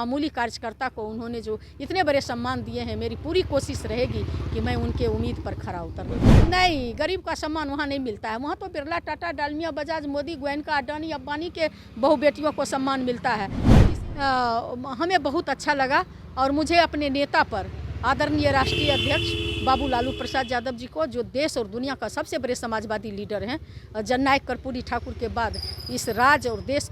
मामूली कार्यकर्ता को उन्होंने जो इतने बड़े सम्मान दिए हैं, मेरी पूरी कोशिश रहेगी कि मैं उनके उम्मीद पर खरा उतरूँ। नहीं, गरीब का सम्मान वहाँ नहीं मिलता है। वहाँ तो बिरला, टाटा, डालमिया, बजाज, मोदी, गोयनका, अडानी, अंबानी के बहु बेटियों को सम्मान मिलता है। हमें बहुत अच्छा लगा और मुझे अपने नेता पर, आदरणीय राष्ट्रीय अध्यक्ष बाबू लालू प्रसाद यादव जी को, जो देश और दुनिया का सबसे बड़े समाजवादी लीडर हैं, जननायक कर्पूरी ठाकुर के बाद इस राज्य और देश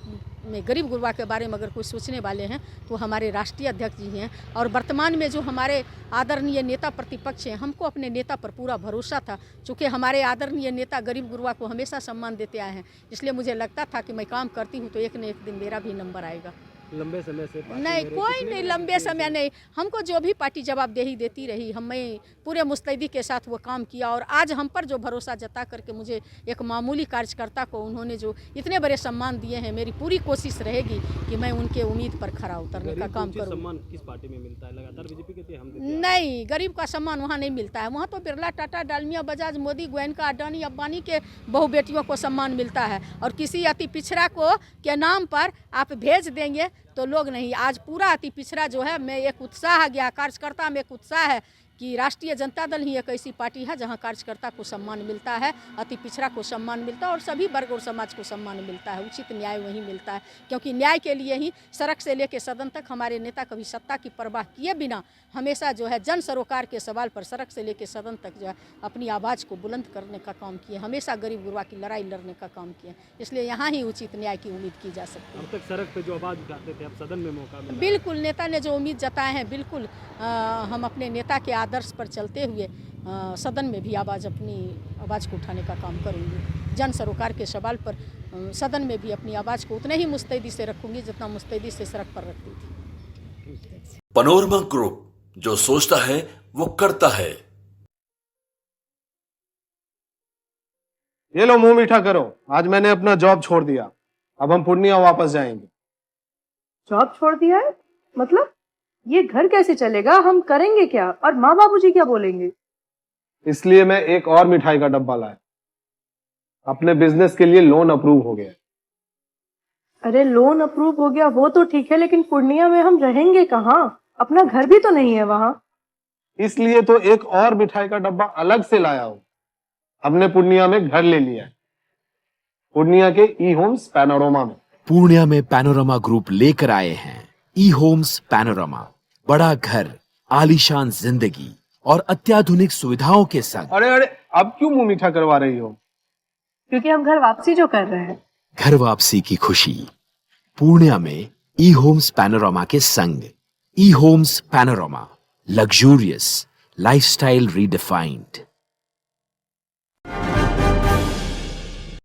में गरीब गुरबा के बारे में अगर कोई सोचने वाले हैं तो हमारे राष्ट्रीय अध्यक्ष जी हैं। और वर्तमान में जो हमारे आदरणीय नेता प्रतिपक्ष हैं, हमको अपने नेता पर पूरा भरोसा था, चूँकि हमारे आदरणीय नेता गरीब गुरबा को हमेशा सम्मान देते आए हैं, इसलिए मुझे लगता था कि मैं काम करती हूँ तो एक न एक दिन मेरा भी नंबर आएगा। लंबे समय से नहीं, कोई नहीं, लंबे समय नहीं। हमको जो भी पार्टी जवाबदेही देती रही, हमें पूरे मुस्तैदी के साथ वो काम किया। और आज हम पर जो भरोसा जता करके मुझे एक मामूली कार्यकर्ता को उन्होंने जो इतने बड़े सम्मान दिए हैं, मेरी पूरी कोशिश रहेगी कि मैं उनके उम्मीद पर खरा उतरने का काम करूँ। सम्मान किस पार्टी में मिलता है? लगातार बीजेपी कहती है हम देते हैं। नहीं, गरीब का सम्मान वहाँ नहीं मिलता है। वहाँ तो बिरला, टाटा, डालमिया, बजाज, मोदी, गोयनका, अडानी, अंबानी के बहु बेटियों को सम्मान मिलता है। और किसी अति पिछड़ा को के नाम पर आप भेज देंगे तो लोग नहीं। आज पूरा अति पिछड़ा जो है, मैं एक उत्साह आ गया, कार्यकर्ता में एक उत्साह है कि राष्ट्रीय जनता दल ही एक ऐसी पार्टी है जहां कार्यकर्ता को सम्मान मिलता है, अति पिछड़ा को सम्मान मिलता है और सभी वर्ग और समाज को सम्मान मिलता है। उचित न्याय वहीं मिलता है, क्योंकि न्याय के लिए ही सड़क से लेकर सदन तक हमारे नेता कभी सत्ता की परवाह किए बिना हमेशा जो है जन सरोकार के सवाल पर सड़क से लेकर सदन तक जो है अपनी आवाज़ को बुलंद करने का काम किए, हमेशा गरीब गुरबा की लड़ाई लड़ने का काम किए। इसलिए यहाँ ही उचित न्याय की उम्मीद की जा सकती है। अब तक सड़क पे जो आवाज़ उठाते थे, अब सदन में मौका मिला। बिल्कुल, नेता ने जो उम्मीद जताए हैं, बिल्कुल हम अपने नेता के आदर्श पर चलते हुए सदन में भी अपनी आवाज़ को उठाने का काम करूँगी। जन सरोकार के सवाल पर सदन में भी अपनी आवाज़ को उतने ही मुस्तैदी से रखूँगी जितना मुस्तैदी से सड़क पर रखती थी। पैनोरमा ग्रुप, जो सोचता है वो करता है। ये लो, मुंह मीठा करो। आज मैंने अपना जॉब छोड़ दिया, अब हम पूर्णिया वापस जाएंगे। जॉब छोड़ दिया है? मतलब ये घर कैसे चलेगा? हम करेंगे क्या? और माँ बाबूजी क्या बोलेंगे? इसलिए मैं एक और मिठाई का डब्बा लाया। अपने बिजनेस के लिए लोन अप्रूव हो गया। अरे लोन अप्रूव हो गया वो तो ठीक है, लेकिन पूर्णिया में हम रहेंगे कहाँ? अपना घर भी तो नहीं है वहाँ। इसलिए तो एक और मिठाई का डब्बा अलग से लाया हूँ। हमने पूर्णिया में घर ले लिया है, पूर्णिया के ई होम्स पैनोरमा में। पूर्णिया में पैनोरमा ग्रुप लेकर आए हैं ई होम्स पैनोरमा। बड़ा घर, आलीशान जिंदगी और अत्याधुनिक सुविधाओं के संग। अरे अरे, अब क्यों मुंह मीठा करवा रही हो? क्योंकि हम घर वापसी जो कर रहे हैं। घर वापसी की खुशी पूर्णिया में ई होम्स पैनोरमा के संग। E homes panorama, luxurious lifestyle redefined.